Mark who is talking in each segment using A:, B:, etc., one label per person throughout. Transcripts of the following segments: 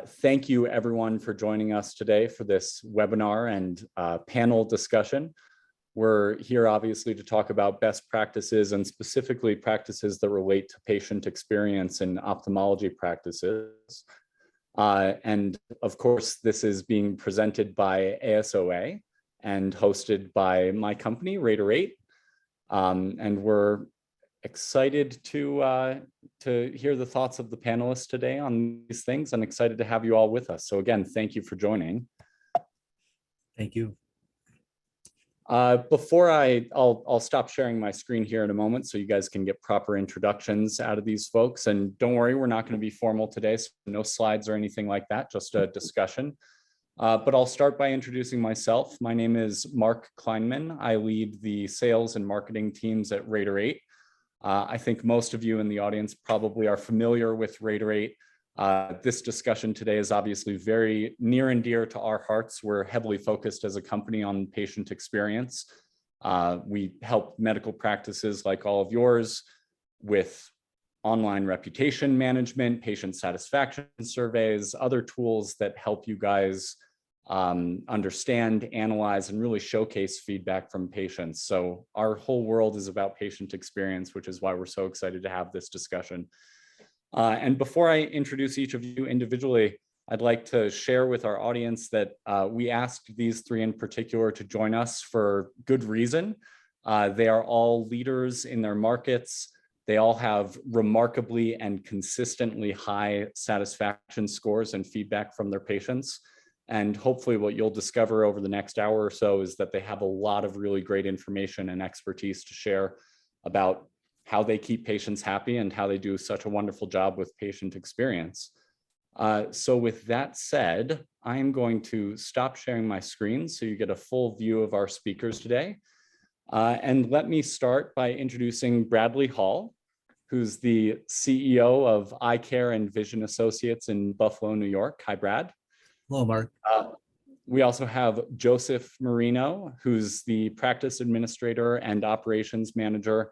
A: Thank you everyone for joining us today for this webinar and panel discussion. We're here obviously to talk about best practices and specifically practices that relate to patient experience in ophthalmology practices. And of course, this is being presented by ASOA and hosted by my company, Radar 8. And we're excited to hear the thoughts of the panelists today on these things and excited to have you all with us. So again, thank you for joining.
B: Thank you.
A: Before I'll stop sharing my screen here in a moment so you guys can get proper introductions out of these folks. And don't worry, we're not going to be formal today, so no slides or anything like that, just a discussion. But I'll start by introducing myself. My name is Marc Kleinman. I lead the sales and marketing teams at Radar 8. I think most of you in the audience probably are familiar with Radar 8. This discussion today is obviously very near and dear to our hearts. We're heavily focused as a company on patient experience. We help medical practices like all of yours with online reputation management, patient satisfaction surveys, other tools that help you guys understand, analyze, and really showcase feedback from patients. So our whole world is about patient experience, which is why we're so excited to have this discussion. And before I introduce each of you individually, I'd like to share with our audience that we asked these three in particular to join us for good reason. They are all leaders in their markets. They all have remarkably and consistently high satisfaction scores and feedback from their patients. And hopefully what you'll discover over the next hour or so is that they have a lot of really great information and expertise to share about how they keep patients happy and how they do such a wonderful job with patient experience. So with that said, I'm going to stop sharing my screen so you get a full view of our speakers today. And let me start by introducing Bradley Hall, who's the CEO of Eye Care and Vision Associates in Buffalo, New York. Hi, Brad.
B: Hello, Mark.
A: We also have Joseph Marino, who's the practice administrator and operations manager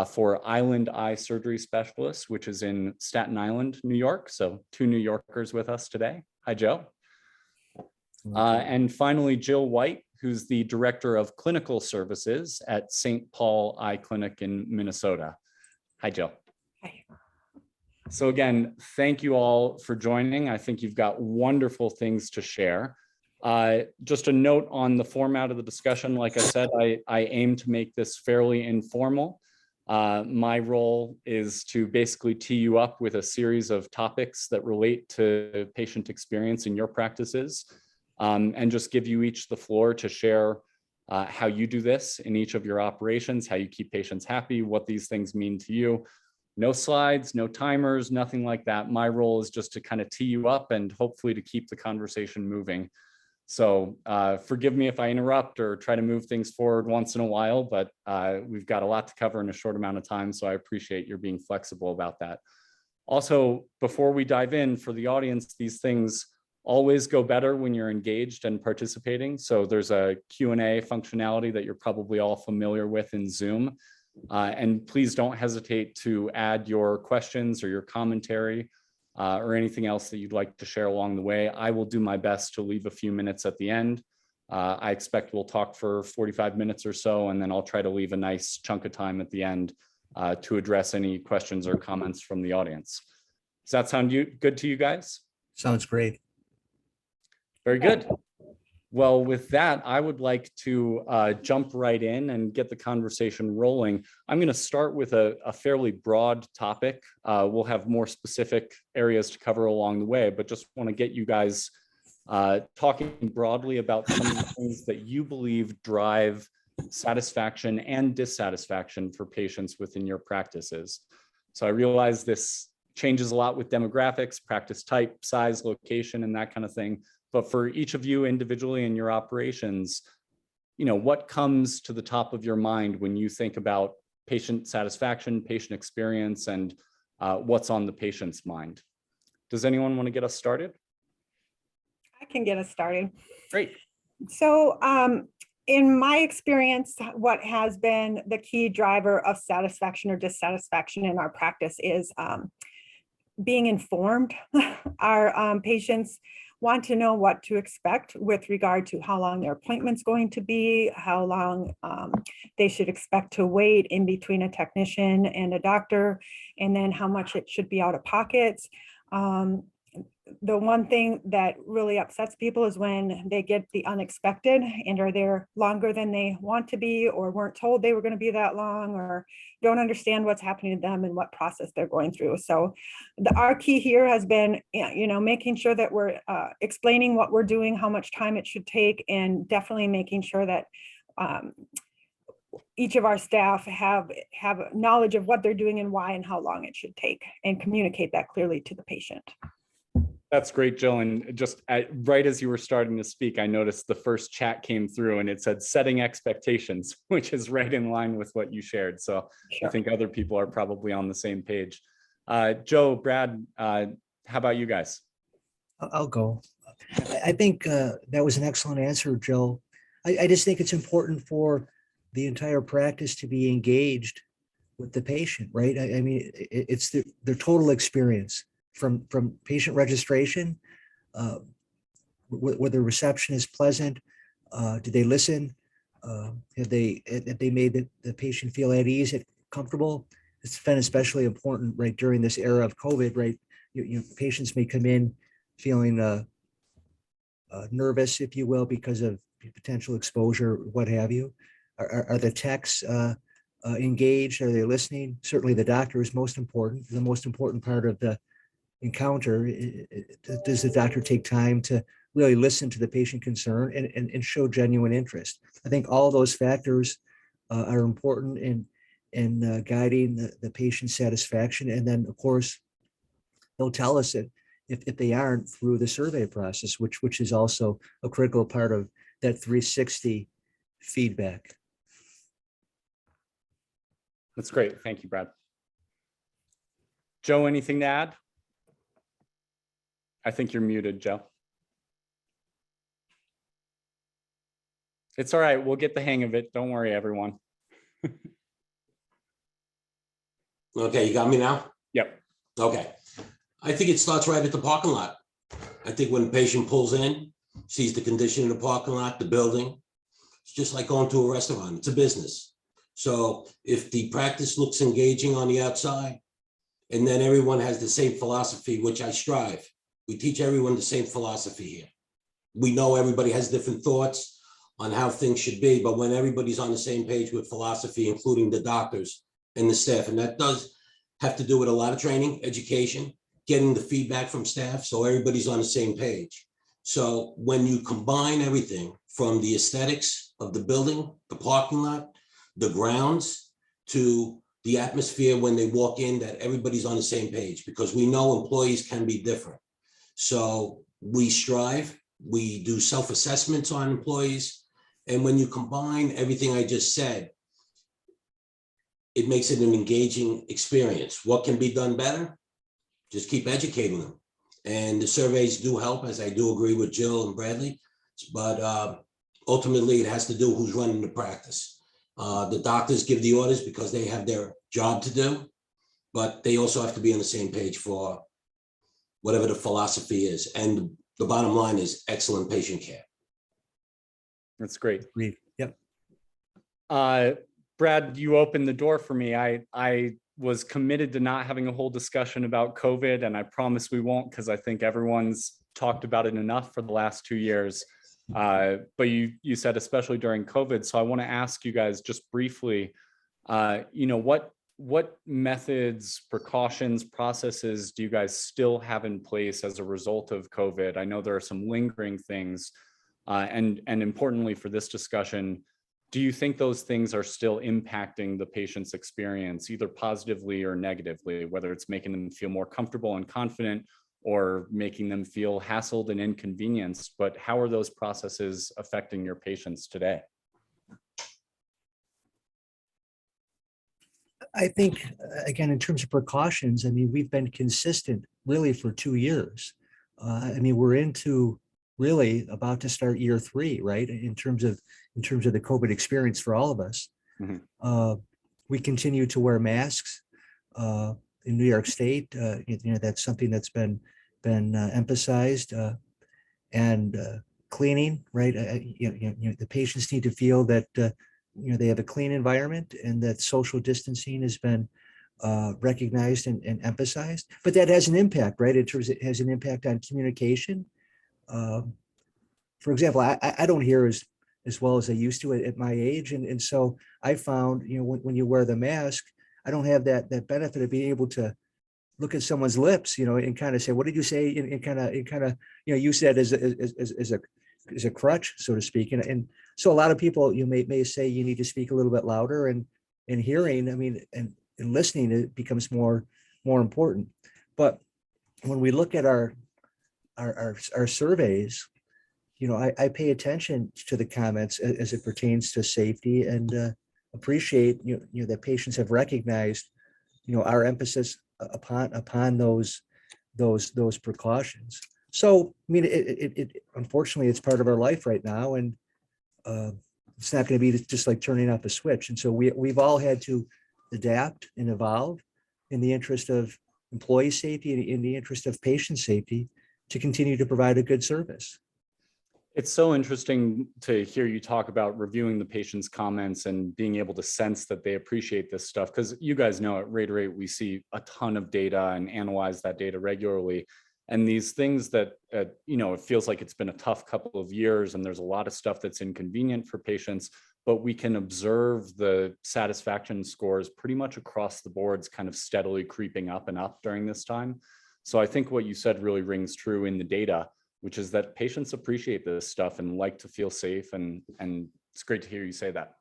A: for Island Eye Surgery Specialists, which is in Staten Island, New York. So 2 New Yorkers with us today. Hi, Joe. And finally, Jill White, who's the director of clinical services at St. Paul Eye Clinic in Minnesota. Hi, Jill.
C: Hi.
A: So again, thank you all for joining. I think you've got wonderful things to share. Just a note on the format of the discussion. Like I said, I aim to make this fairly informal. My role is to basically tee you up with a series of topics that relate to patient experience in your practices, and just give you each the floor to share how you do this in each of your operations, how you keep patients happy, what these things mean to you. No slides, no timers, nothing like that. My role is just to kind of tee you up and hopefully to keep the conversation moving. So forgive me if I interrupt or try to move things forward once in a while, but we've got a lot to cover in a short amount of time, so I appreciate your being flexible about that. Also, before we dive in, for the audience, these things always go better when you're engaged and participating. So there's a Q&A functionality that you're probably all familiar with in Zoom. And please don't hesitate to add your questions or your commentary or anything else that you'd like to share along the way. I will do my best to leave a few minutes at the end. I expect we'll talk for 45 minutes or so, and then I'll try to leave a nice chunk of time at the end to address any questions or comments from the audience. Does that sound good to you guys?
B: Sounds great.
A: Very good. Well, with that, I would like to jump right in and get the conversation rolling. I'm going to start with a fairly broad topic. We'll have more specific areas to cover along the way, but just want to get you guys talking broadly about some of the things that you believe drive satisfaction and dissatisfaction for patients within your practices. So I realize this changes a lot with demographics, practice type, size, location, and that kind of thing. But for each of you individually in your operations, what comes to the top of your mind when you think about patient satisfaction, patient experience, and what's on the patient's mind? Does anyone want to get us started?
C: I can get us started.
A: Great.
C: So in my experience, what has been the key driver of satisfaction or dissatisfaction in our practice is being informed. Our patients want to know what to expect with regard to how long their appointment's going to be, how long they should expect to wait in between a technician and a doctor, and then how much it should be out of pocket. The one thing that really upsets people is when they get the unexpected and are there longer than they want to be, or weren't told they were going to be that long, or don't understand what's happening to them and what process they're going through. So our key here has been, making sure that we're explaining what we're doing, how much time it should take, and definitely making sure that each of our staff have knowledge of what they're doing and why and how long it should take, and communicate that clearly to the patient.
A: That's great, Jill. And just right as you were starting to speak, I noticed the first chat came through and it said setting expectations, which is right in line with what you shared. So
C: Sure.
A: I think other people are probably on the same page. Joe, Brad, how about you guys?
B: I'll go. I think that was an excellent answer, Joe. I just think it's important for the entire practice to be engaged with the patient, right? I mean, it's their total experience from patient registration, whether reception is pleasant, do they listen, have they made the patient feel at ease, comfortable. It's been especially important right during this era of COVID, right? Patients may come in feeling nervous, if you will, because of potential exposure, what have you. Are the techs engaged? Are they listening? Certainly the doctor is most important. The most important part of the encounter. Does the doctor take time to really listen to the patient concern and show genuine interest? I think all those factors are important in guiding the patient satisfaction. And then, of course, they'll tell us that if they aren't, through the survey process, which is also a critical part of that 360 feedback.
A: That's great. Thank you, Brad. Joe, anything to add? I think you're muted, Joe. It's all right. We'll get the hang of it. Don't worry, everyone.
D: Okay, you got me now?
A: Yep.
D: Okay. I think it starts right at the parking lot. I think when the patient pulls in, sees the condition of the parking lot, the building, it's just like going to a restaurant. It's a business. So if the practice looks engaging on the outside, and then everyone has the same philosophy, which I strive. We teach everyone the same philosophy here. We know everybody has different thoughts on how things should be, but when everybody's on the same page with philosophy, including the doctors and the staff, and that does have to do with a lot of training, education, getting the feedback from staff, so everybody's on the same page. So when you combine everything from the aesthetics of the building, the parking lot, the grounds, to the atmosphere when they walk in, that everybody's on the same page, because we know employees can be different. So we strive, we do self-assessments on employees. And when you combine everything I just said, it makes it an engaging experience. What can be done better? Just keep educating them. And the surveys do help, as I do agree with Jill and Bradley, but ultimately it has to do who's running the practice. The doctors give the orders because they have their job to do, but they also have to be on the same page for whatever the philosophy is. And the bottom line is excellent patient care.
A: That's great.
B: Agreed. Yep.
A: Brad, you opened the door for me. I was committed to not having a whole discussion about COVID, and I promise we won't, because I think everyone's talked about it enough for the last 2 years. But you said especially during COVID. So I want to ask you guys just briefly, what methods, precautions, processes do you guys still have in place as a result of COVID? I know there are some lingering things, and importantly for this discussion, do you think those things are still impacting the patient's experience, either positively or negatively, whether it's making them feel more comfortable and confident or making them feel hassled and inconvenienced? But how are those processes affecting your patients today?
B: I think, again, in terms of precautions, I mean, we've been consistent really for 2 years. I mean, we're into really about to start year 3, right? In terms of the COVID experience for all of us. Mm-hmm. We continue to wear masks. in New York State, that's something that's been emphasized, and cleaning, right? The patients need to feel that they have a clean environment and that social distancing has been recognized and emphasized. But that has an impact, right? It has an impact on communication. For example, I don't hear as well as I used to at my age, and so I found, when you wear the mask, I don't have that benefit of being able to look at someone's lips, and kind of say, "What did you say?" And kind of use that as a crutch, so to speak. And so a lot of people may say you need to speak a little bit louder, and hearing, and listening, it becomes more important. But when we look at our surveys, I pay attention to the comments as it pertains to safety, and appreciate that patients have recognized our emphasis upon those precautions. So it unfortunately, it's part of our life right now, and it's not going to be just like turning off a switch. And so we've all had to adapt and evolve in the interest of employee safety and in the interest of patient safety to continue to provide a good service.
A: It's so interesting to hear you talk about reviewing the patient's comments and being able to sense that they appreciate this stuff, because you guys know at Rate Rate, we see a ton of data and analyze that data regularly. And these things that, it feels like it's been a tough couple of years and there's a lot of stuff that's inconvenient for patients, but we can observe the satisfaction scores pretty much across the boards kind of steadily creeping up and up during this time. So I think what you said really rings true in the data, which is that patients appreciate this stuff and like to feel safe. And it's great to hear you say that.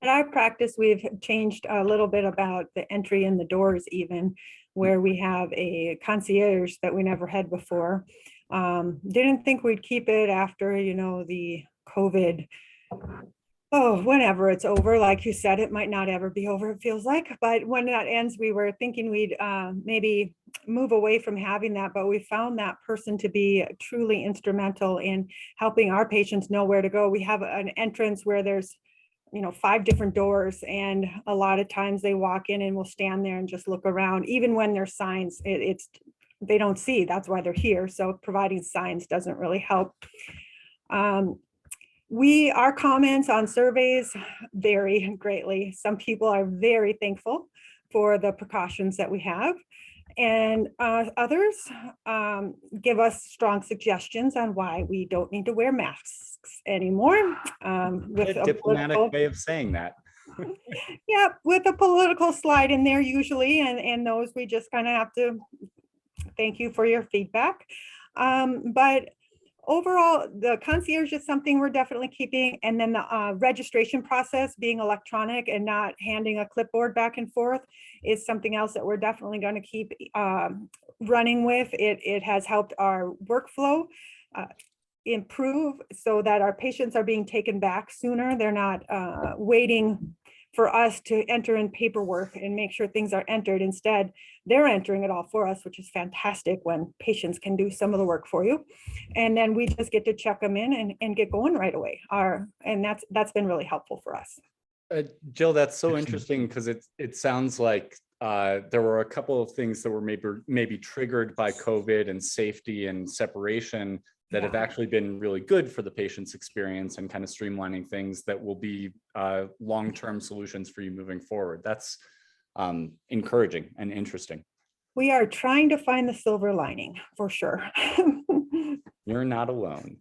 C: In our practice, we've changed a little bit about the entry in the doors, even where we have a concierge that we never had before. Didn't think we'd keep it after, the COVID. Whenever it's over, like you said, it might not ever be over, it feels like. But when that ends, we were thinking we'd maybe move away from having that, but we found that person to be truly instrumental in helping our patients know where to go. We have an entrance where there's 5 different doors, and a lot of times they walk in and we'll stand there and just look around. Even when there's signs, they don't see, that's why they're here. So providing signs doesn't really help. Our comments on surveys vary greatly. Some people are very thankful for the precautions that we have, and others give us strong suggestions on why we don't need to wear masks anymore.
A: With a diplomatic way of saying that.
C: Yeah, with a political slide in there usually, and those we just kind of have to thank you for your feedback. But overall, the concierge is something we're definitely keeping. And then the registration process being electronic and not handing a clipboard back and forth is something else that we're definitely going to keep running with. It has helped our workflow improve so that our patients are being taken back sooner. They're not waiting for us to enter in paperwork and make sure things are entered. Instead, they're entering it all for us, which is fantastic when patients can do some of the work for you. And then we just get to check them in and get going right away. And that's been really helpful for us.
A: Jill, that's so interesting, because it sounds like there were a couple of things that were maybe triggered by COVID and safety and separation that have actually been really good for the patient's experience and kind of streamlining things that will be long-term solutions for you moving forward. That's encouraging and interesting.
C: We are trying to find the silver lining for sure.
A: You're not alone.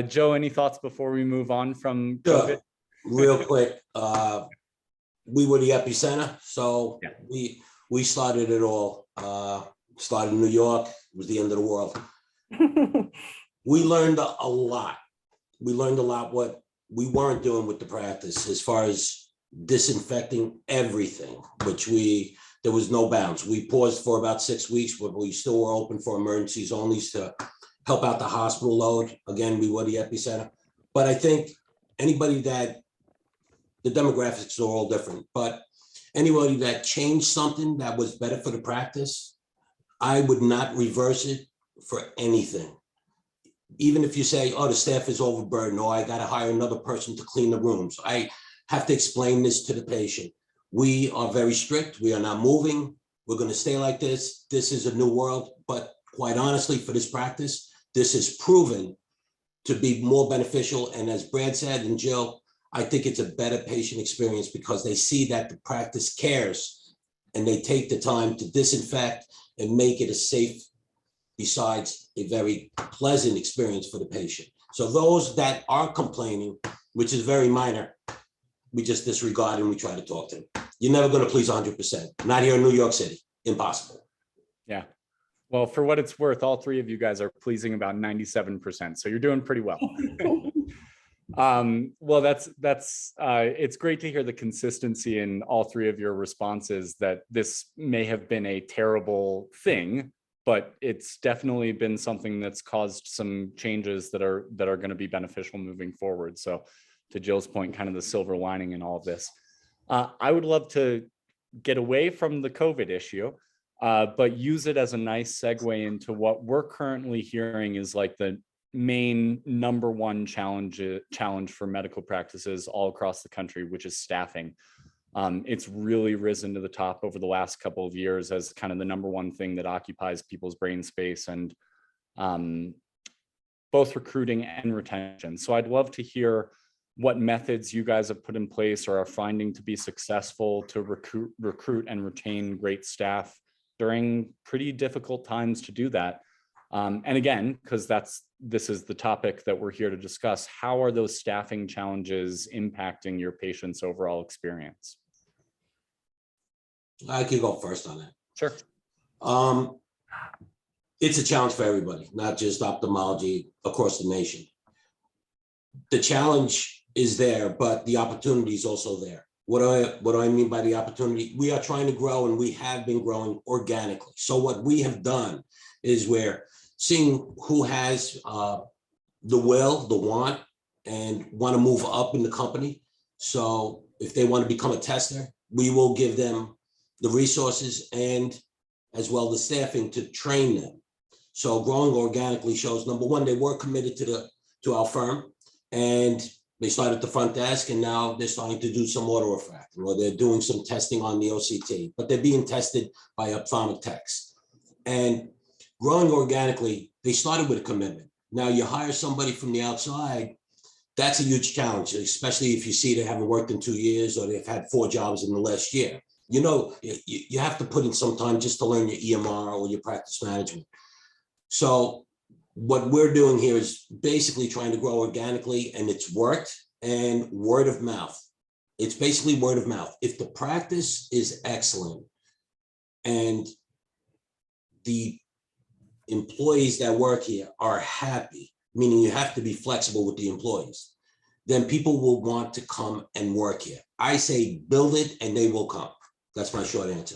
A: Joe, any thoughts before we move on from COVID?
D: Sure. Real quick, we were the epicenter, so yeah. we started it all. Started in New York, it was the end of the world. We learned a lot. We learned a lot what we weren't doing with the practice as far as disinfecting everything, which there was no bounds. We paused for about 6 weeks, but we still were open for emergencies only to help out the hospital load. Again, we were the epicenter. But I think the demographics are all different, but anybody that changed something that was better for the practice, I would not reverse it for anything. Even if you say, oh, the staff is overburdened, or I got to hire another person to clean the rooms. have to explain this to the patient. We are very strict. We are not moving. We're going to stay like this. This is a new world. But quite honestly, for this practice, this is proven to be more beneficial. And as Brad said, and Jill, I think it's a better patient experience because they see that the practice cares and they take the time to disinfect and make it a safe, besides a very pleasant experience for the patient. So those that are complaining, which is very minor, we just disregard and we try to talk to them. You're never going to please 100%. Not here in New York City. Impossible.
A: Yeah. Well, for what it's worth, all three of you guys are pleasing about 97%. So you're doing pretty well. Well, it's great to hear the consistency in all three of your responses, that this may have been a terrible thing, but it's definitely been something that's caused some changes that are going to be beneficial moving forward. So to Jill's point, kind of the silver lining in all of this. I would love to get away from the COVID issue, but use it as a nice segue into what we're currently hearing is like the main number one challenge for medical practices all across the country, which is staffing. It's really risen to the top over the last couple of years as kind of the number one thing that occupies people's brain space, and both recruiting and retention. So I'd love to hear what methods you guys have put in place or are finding to be successful to recruit and retain great staff during pretty difficult times to do that. And again, because this is the topic that we're here to discuss, how are those staffing challenges impacting your patient's overall experience?
D: I can go first on that.
A: Sure.
D: It's a challenge for everybody, not just ophthalmology across the nation. The challenge is there, but the opportunity is also there. What do I mean by the opportunity? We are trying to grow, and we have been growing organically. So what we have done is we're seeing who has the will, the want, and want to move up in the company. So if they want to become a tester, we will give them the resources and as well the staffing to train them. So growing organically shows, number one, they were committed to our firm, and they started at the front desk, and now they're starting to do some auto-refracting, or they're doing some testing on the OCT, but they're being tested by ophthalmic techs. And growing organically, they started with a commitment. Now you hire somebody from the outside, that's a huge challenge, especially if you see they haven't worked in 2 years or they've had 4 jobs in the last year. You know, you have to put in some time just to learn your EMR or your practice management. So what we're doing here is basically trying to grow organically, and it's worked, and word of mouth. It's basically word of mouth. If the practice is excellent and the employees that work here are happy, meaning you have to be flexible with the employees, then people will want to come and work here. I say build it and they will come. That's my short answer.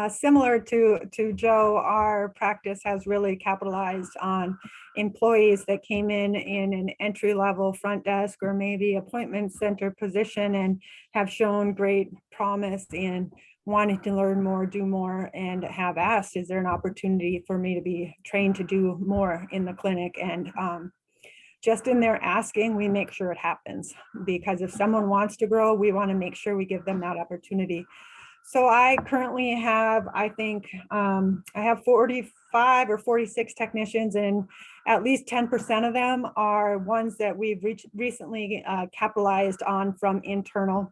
C: Similar to Joe, our practice has really capitalized on employees that came in an entry-level front desk or maybe appointment center position and have shown great promise in wanting to learn more, do more, and have asked, is there an opportunity for me to be trained to do more in the clinic? And just in their asking, we make sure it happens, because if someone wants to grow, we want to make sure we give them that opportunity. So I currently have, I think, I have 45 or 46 technicians, and at least 10% of them are ones that we've recently capitalized on from internal.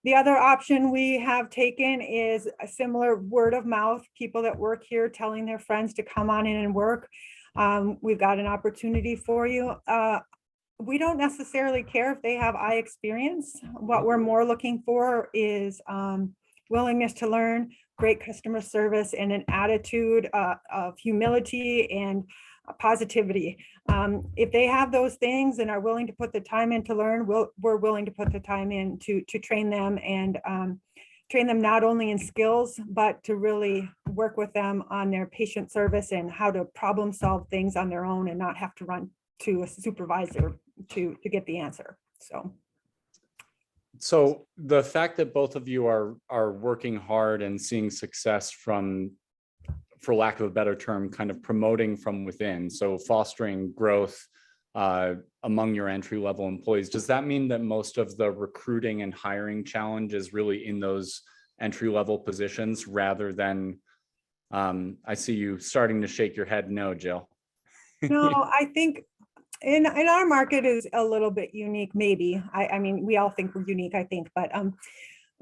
C: The other option we have taken is a similar word of mouth, people that work here telling their friends to come on in and work. We've got an opportunity for you. We don't necessarily care if they have eye experience. What we're more looking for is willingness to learn, great customer service, and an attitude of humility and positivity. If they have those things and are willing to put the time in to learn, we're willing to put the time in to train them, and train them not only in skills, but to really work with them on their patient service and how to problem solve things on their own and not have to run to a supervisor to get the answer.
A: So the fact that both of you are working hard and seeing success from, for lack of a better term, kind of promoting from within, so fostering growth among your entry-level employees. Does that mean that most of the recruiting and hiring challenge is really in those entry-level positions rather than, I see you starting to shake your head no, Jill.
C: No, I think in our market is a little bit unique, maybe. I mean, we all think we're unique, I think, but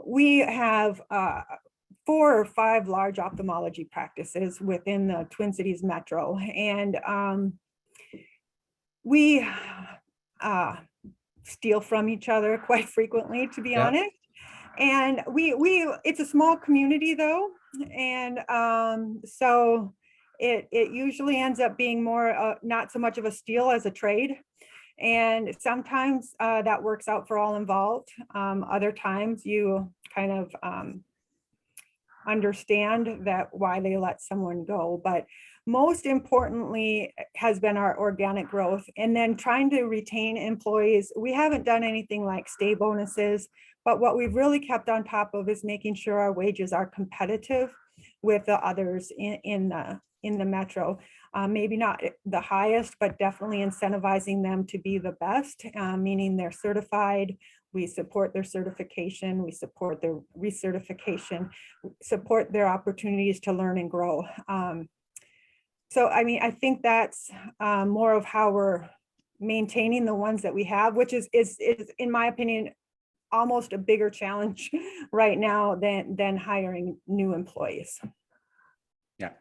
C: we have 4 or 5 large ophthalmology practices within the Twin Cities Metro. And we steal from each other quite frequently, to be honest. And it's a small community though. And so it usually ends up being more, not so much of a steal as a trade. And sometimes that works out for all involved. Other times you kind of understand that why they let someone go. But most importantly has been our organic growth, and then trying to retain employees. We haven't done anything like stay bonuses, but what we've really kept on top of is making sure our wages are competitive with the others in the metro. Maybe not the highest, but definitely incentivizing them to be the best, meaning they're certified. We support their certification, we support their recertification, support their opportunities to learn and grow. So, I mean, I think that's more of how we're maintaining the ones that we have, which is in my opinion, almost a bigger challenge right now than hiring new employees.
A: Yeah.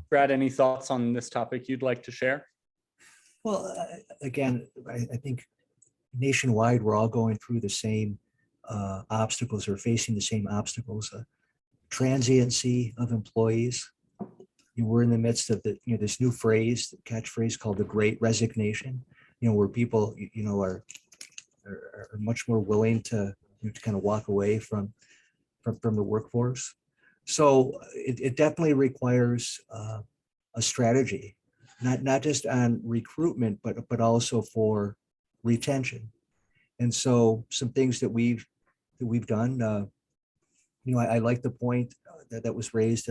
A: Brad, any thoughts on this topic you'd like to share?
B: Well, again, I think nationwide, we're all going through the same obstacles or facing the same obstacles. Transiency of employees. We're in the midst of this new phrase, the catchphrase called the Great Resignation. Where people are much more willing to kind of walk away from the workforce. So it definitely requires a strategy, not just on recruitment, but also for retention. And so some things that we've done, I like the point that was raised,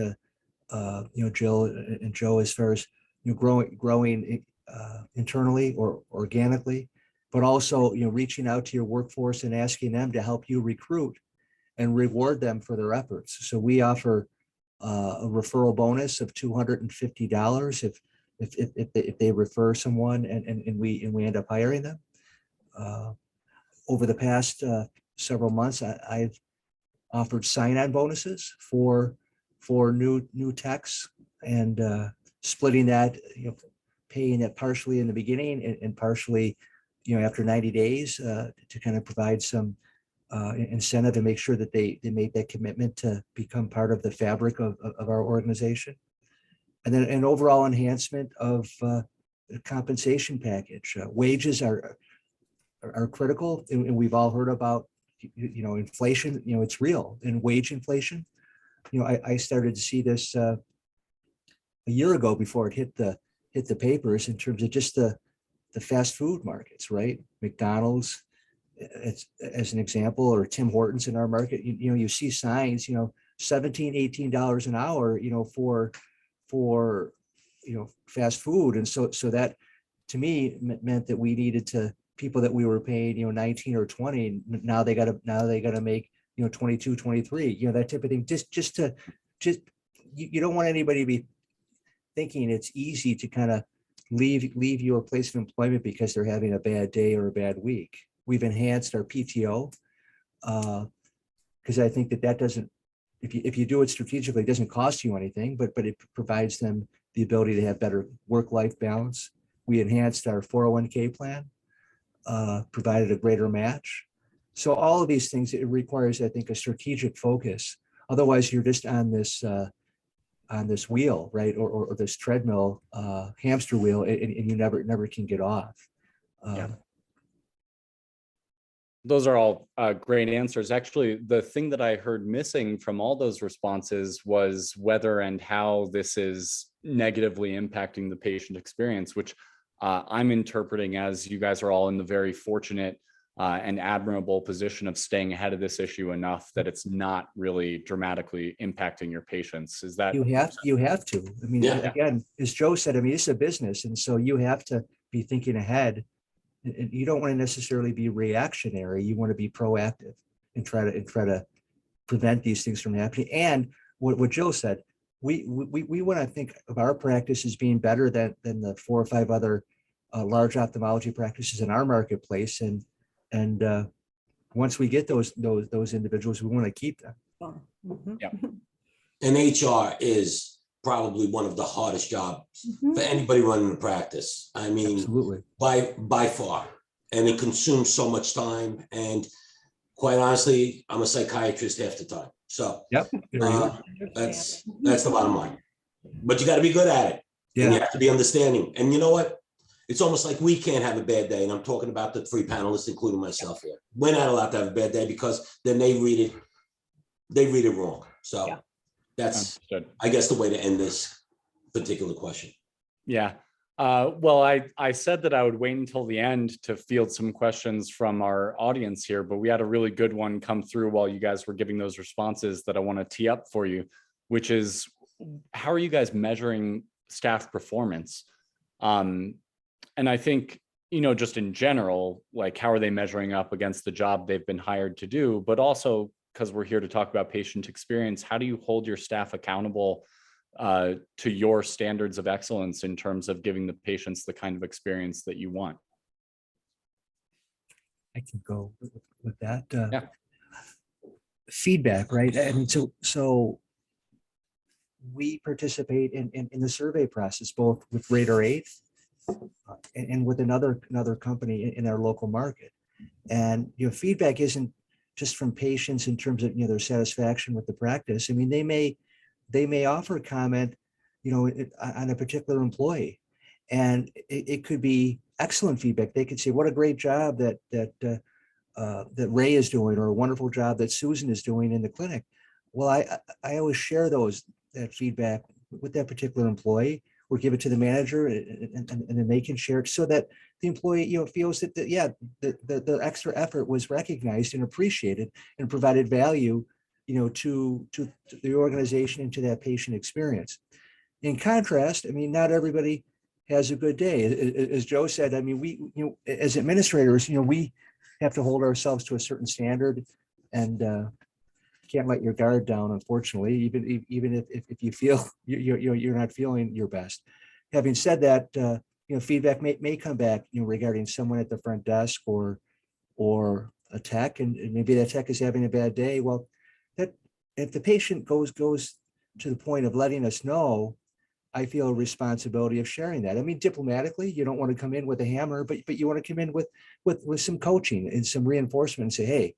B: Jill and Joe, as far as growing internally or organically, but also reaching out to your workforce and asking them to help you recruit and reward them for their efforts. So we offer a referral bonus of $250 if they refer someone and we end up hiring them. Over the past several months, I've offered sign-on bonuses for new techs, and splitting that, paying it partially in the beginning and partially, after 90 days to kind of provide some incentive and make sure that they make that commitment to become part of the fabric of our organization. And then an overall enhancement of the compensation package. Wages are critical, and we've all heard about inflation. It's real, and wage inflation. I started to see this a year ago before it hit the papers, in terms of just the fast food markets, right? McDonald's, as an example, or Tim Hortons in our market. You see signs, $17, $18 an hour, for fast food, and so that to me meant that we needed to, people that we were paying 19 or 20, now they got to make 22, 23, that type of thing. Just you don't want anybody to be thinking it's easy to kind of leave your place of employment because they're having a bad day or a bad week. We've enhanced our PTO because I think that doesn't, if you do it strategically, it doesn't cost you anything, but it provides them the ability to have better work-life balance. We enhanced our 401k plan, provided a greater match. So all of these things, it requires, I think, a strategic focus. Otherwise, you're just on this wheel, right, or this treadmill, hamster wheel, and you never can get off.
A: Yeah. Those are all great answers. Actually, the thing that I heard missing from all those responses was whether and how this is negatively impacting the patient experience, which I'm interpreting as you guys are all in the very fortunate an admirable position of staying ahead of this issue enough that it's not really dramatically impacting your patients. Is that?
B: You have to. I mean,
D: Yeah.
B: again, as Joe said, I mean, it's a business. And so you have to be thinking ahead. And you don't want to necessarily be reactionary. You want to be proactive and try to prevent these things from happening. And what Joe said, we want to think of our practice as being better than the 4 or 5 other large ophthalmology practices in our marketplace. And once we get those individuals, we want to keep them.
C: Mhm.
A: Yeah.
D: And HR is probably one of the hardest jobs
C: Mhm.
D: for anybody running a practice. I mean,
B: Absolutely.
D: by far. And it consumes so much time. And quite honestly, I'm a psychiatrist half the time. So
B: Yep. There you go.
D: that's the bottom line. But you got to be good at it. And you
B: Yeah.
D: have to be understanding. And you know what? It's almost like we can't have a bad day. And I'm talking about the 3 panelists, including myself here. We're not allowed to have a bad day because then they read it wrong. So
C: Yeah.
D: that's,
A: Understood.
D: I guess, the way to end this particular question.
A: Yeah. Well, I said that I would wait until the end to field some questions from our audience here, but we had a really good one come through while you guys were giving those responses that I want to tee up for you, which is, how are you guys measuring staff performance? And I think, just in general, like, how are they measuring up against the job they've been hired to do? But also, because we're here to talk about patient experience, how do you hold your staff accountable to your standards of excellence in terms of giving the patients the kind of experience that you want?
B: I can go with that.
A: Yeah.
B: Feedback, right? I mean, so we participate in the survey process, both with Radar 8 and with another company in our local market. And feedback isn't just from patients in terms of their satisfaction with the practice. I mean, they may offer comment, on a particular employee, and it could be excellent feedback. They could say, "What a great job that Ray is doing," or "A wonderful job that Susan is doing in the clinic." Well, I always share that feedback with that particular employee, or give it to the manager, and then they can share it so that the employee feels that the extra effort was recognized and appreciated and provided value to the organization and to that patient experience. In contrast, I mean, not everybody has a good day. As Joe said, I mean, we as administrators, we have to hold ourselves to a certain standard, and can't let your guard down, unfortunately, even if you feel you're not feeling your best. Having said that, feedback may come back regarding someone at the front desk or a tech, and maybe that tech is having a bad day. Well, that if the patient goes to the point of letting us know, I feel a responsibility of sharing that. I mean, diplomatically, you don't want to come in with a hammer, but you want to come in with some coaching and some reinforcement and say, hey,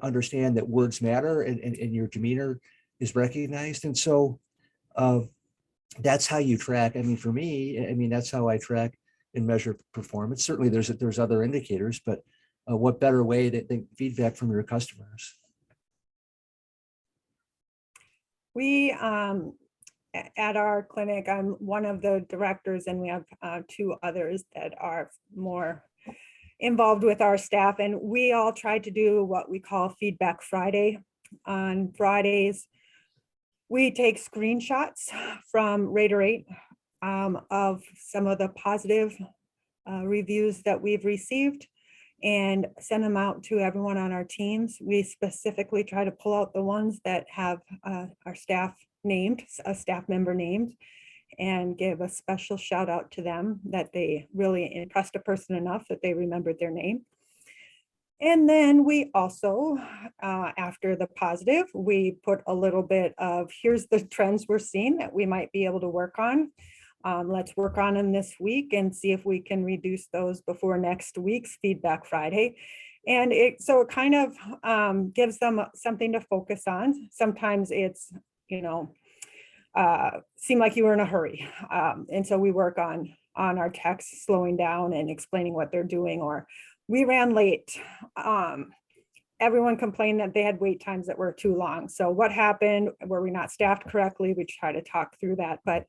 B: understand that words matter, and your demeanor is recognized. And so that's how you track. I mean, for me, that's how I track and measure performance. Certainly there's other indicators, but what better way than feedback from your customers?
C: We, at our clinic, I'm one of the directors, and we have 2 others that are more involved with our staff, and we all try to do what we call Feedback Friday. On Fridays, we take screenshots from Radar 8 of some of the positive reviews that we've received, and send them out to everyone on our teams. We specifically try to pull out the ones that have our staff named, a staff member named, and give a special shout out to them that they really impressed a person enough that they remembered their name. And then we also, after the positive, we put a little bit of, here's the trends we're seeing that we might be able to work on. Let's work on them this week and see if we can reduce those before next week's Feedback Friday. And it kind of gives them something to focus on. Sometimes it's, seem like you were in a hurry. And so we work on our techs slowing down and explaining what they're doing, or we ran late. Everyone complained that they had wait times that were too long. So what happened? Were we not staffed correctly? We try to talk through that. But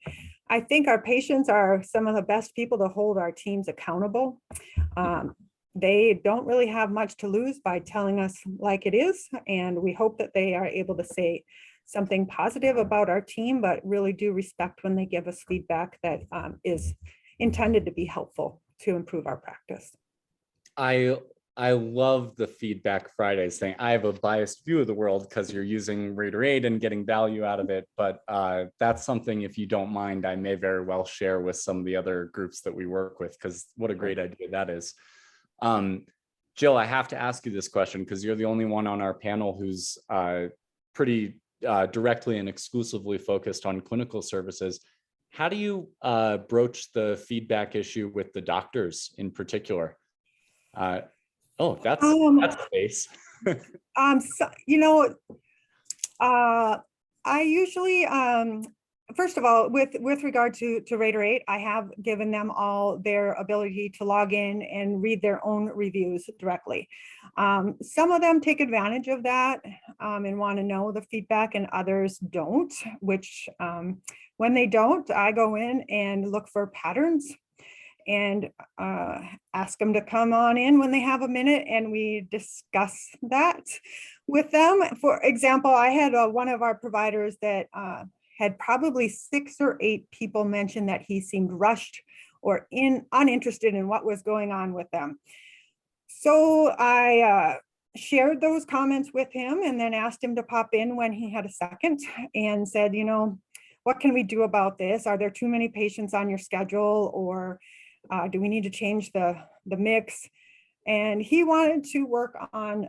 C: I think our patients are some of the best people to hold our teams accountable. they don't really have much to lose by telling us like it is. And we hope that they are able to say something positive about our team, but really do respect when they give us feedback that is intended to be helpful to improve our practice.
A: I love the Feedback Fridays thing. I have a biased view of the world because you're using Raiderade and getting value out of it. But that's something, if you don't mind, I may very well share with some of the other groups that we work with, because what a great idea that is. Jill, I have to ask you this question because you're the only one on our panel who's pretty directly and exclusively focused on clinical services. How do you broach the feedback issue with the doctors in particular? Oh, that's space.
C: So, I usually, first of all, with regard to Raiderade, I have given them all their ability to log in and read their own reviews directly. Some of them take advantage of that and want to know the feedback, and others don't, which when they don't, I go in and look for patterns and ask them to come on in when they have a minute, and we discuss that with them. For example, I had one of our providers that had probably 6 or 8 people mention that he seemed rushed or uninterested in what was going on with them. So I shared those comments with him and then asked him to pop in when he had a second and said, what can we do about this? Are there too many patients on your schedule, or do we need to change the mix? And he wanted to work on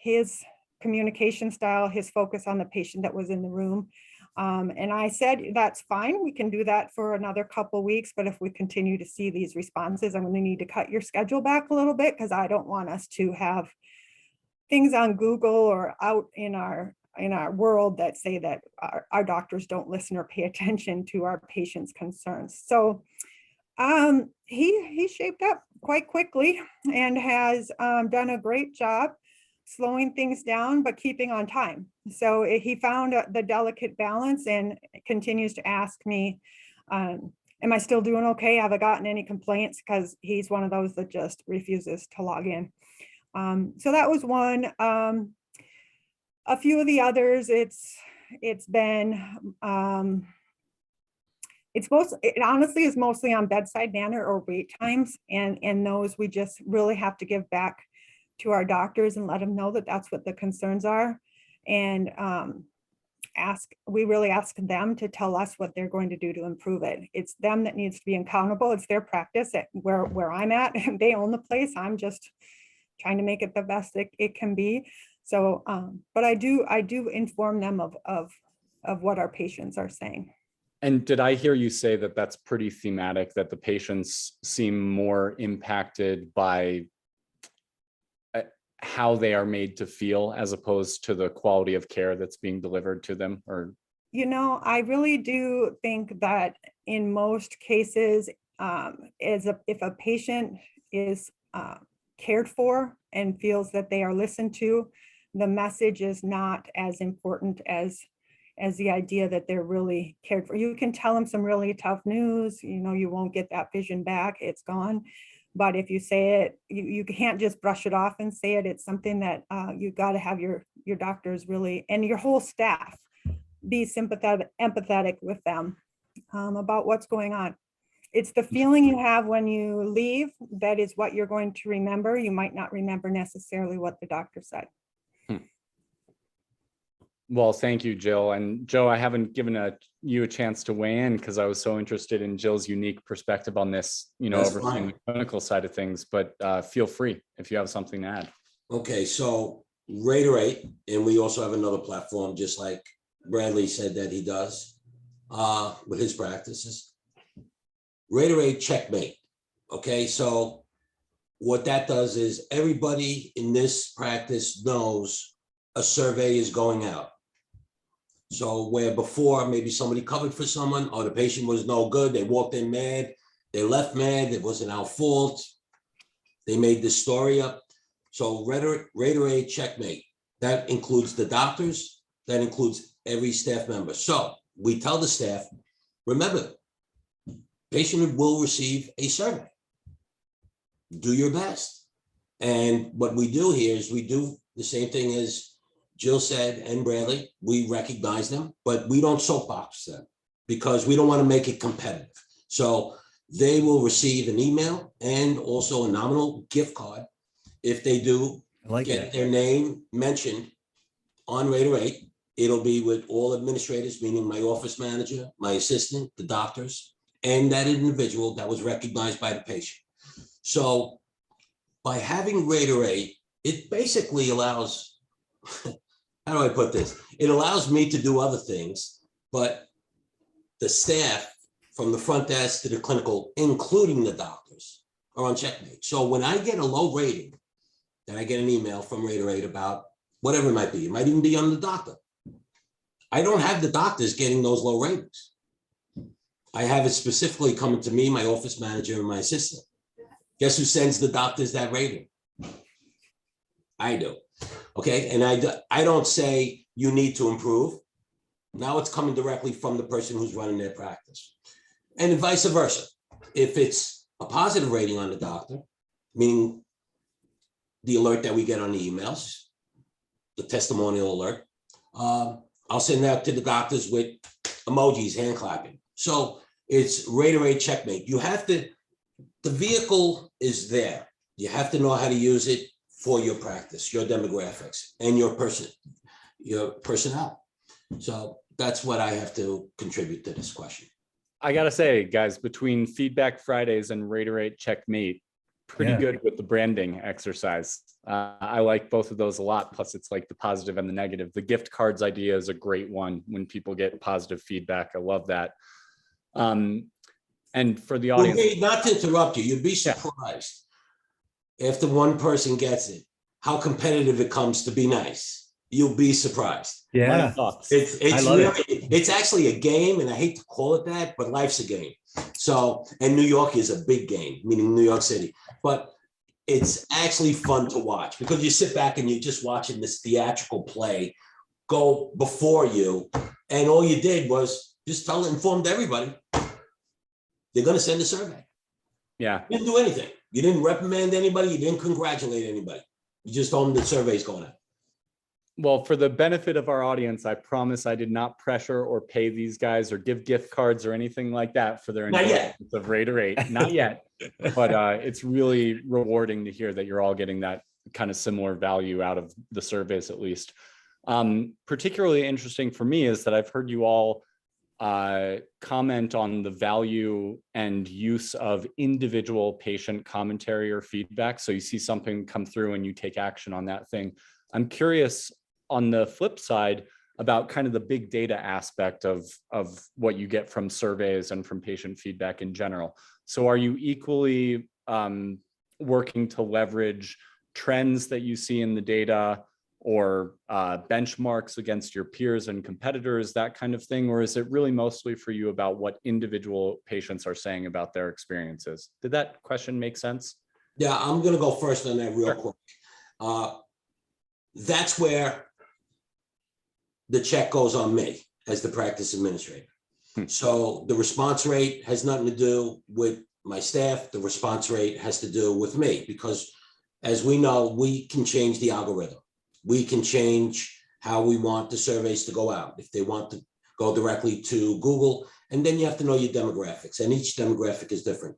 C: his communication style, his focus on the patient that was in the room. And I said, that's fine. We can do that for another couple weeks. But if we continue to see these responses, I'm going to need to cut your schedule back a little bit, because I don't want us to have things on Google or out in our world that say that our doctors don't listen or pay attention to our patients' concerns. So he shaped up quite quickly and has done a great job slowing things down, but keeping on time. So he found the delicate balance and continues to ask me, am I still doing okay? Have I gotten any complaints? Because he's one of those that just refuses to log in. So that was one. A few of the others, it honestly is mostly on bedside manner or wait times, and those we just really have to give back to our doctors and let them know that that's what the concerns are, and we really ask them to tell us what they're going to do to improve it. It's them that needs to be accountable. It's their practice where I'm at. They own the place. I'm just trying to make it the best it can be. So, but I do inform them of what our patients are saying.
A: And did I hear you say that that's pretty thematic, that the patients seem more impacted by how they are made to feel as opposed to the quality of care that's being delivered to them? Or,
C: I really do think that in most cases, if a patient is cared for and feels that they are listened to, the message is not as important as the idea that they're really cared for. You can tell them some really tough news, you won't get that vision back, it's gone. But if you say it, you can't just brush it off and say it. It's something that you got to have your doctors really, and your whole staff, be sympathetic, empathetic with them about what's going on. It's the feeling you have when you leave that is what you're going to remember. You might not remember necessarily what the doctor said.
A: Well, thank you, Jill. And Joe, I haven't given you a chance to weigh in because I was so interested in Jill's unique perspective on this, overseeing the clinical side of things, but feel free if you have something to add.
D: Okay, so Raiderade, and we also have another platform, just like Bradley said that he does with his practices. Raiderade Checkmate. Okay, so what that does is everybody in this practice knows a survey is going out. So where before maybe somebody covered for someone or the patient was no good, they walked in mad, they left mad, it wasn't our fault, they made this story up. So Raiderade Checkmate, that includes the doctors, that includes every staff member. So we tell the staff, remember, patient will receive a survey. Do your best. And what we do here is we do the same thing as Jill said and Bradley. We recognize them, but we don't soapbox them because we don't want to make it competitive. So they will receive an email and also a nominal gift card if they do
B: I like
D: get
B: that.
D: their name mentioned on Raider 8. It'll be with all administrators, meaning my office manager, my assistant, the doctors, and that individual that was recognized by the patient. So by having Raider 8, it basically allows, how do I put this? It allows me to do other things, but the staff from the front desk to the clinical, including the doctors, are on checkmate. So when I get a low rating, then I get an email from Raider 8 about whatever it might be. It might even be on the doctor. I don't have the doctors getting those low ratings. I have it specifically coming to me, my office manager, and my assistant. Guess who sends the doctors that rating? I do. Okay, and I don't say you need to improve. Now it's coming directly from the person who's running their practice. And vice versa. If it's a positive rating on the doctor, meaning the alert that we get on the emails, the testimonial alert, I'll send that to the doctors with emojis, hand clapping. So it's Raider 8 checkmate. You have to, the vehicle is there. You have to know how to use it for your practice, your demographics, and your personnel. So that's what I have to contribute to this question.
A: I gotta say, guys, between Feedback Fridays and Raider 8 Checkmate, pretty
B: Yeah.
A: good with the branding exercise. I like both of those a lot. Plus, it's like the positive and the negative. The gift cards idea is a great one when people get positive feedback. I love that. And for the audience,
D: Not to interrupt you, you'd be surprised after one person gets it, how competitive it comes to be nice. You'll be surprised.
B: Yeah.
D: It's
B: love
D: really, it's actually a game, and I hate to call it that, but life's a game. So, and New York is a big game, meaning New York City, but it's actually fun to watch because you sit back and you're just watching this theatrical play go before you. And all you did was just informed everybody they're going to send a survey.
A: yeah.
D: You didn't do anything. You didn't reprimand anybody. You didn't congratulate anybody. You just told them the survey's going out.
A: Well, for the benefit of our audience, I promise I did not pressure or pay these guys or give gift cards or anything like that for their
D: Not yet.
A: endorsements of Raider 8. Not yet. But it's really rewarding to hear that you're all getting that kind of similar value out of the surveys, at least. Particularly interesting for me is that I've heard you all comment on the value and use of individual patient commentary or feedback. So you see something come through and you take action on that thing. I'm curious on the flip side about kind of the big data aspect of what you get from surveys and from patient feedback in general. So are you equally working to leverage trends that you see in the data or benchmarks against your peers and competitors, that kind of thing? Or is it really mostly for you about what individual patients are saying about their experiences? Did that question make sense?
D: Yeah, I'm going to go first on that real quick. That's where the check goes on me as the practice administrator. So the response rate has nothing to do with my staff. The response rate has to do with me because, as we know, we can change the algorithm. We can change how we want the surveys to go out. If they want to go directly to Google, and then you have to know your demographics, and each demographic is different.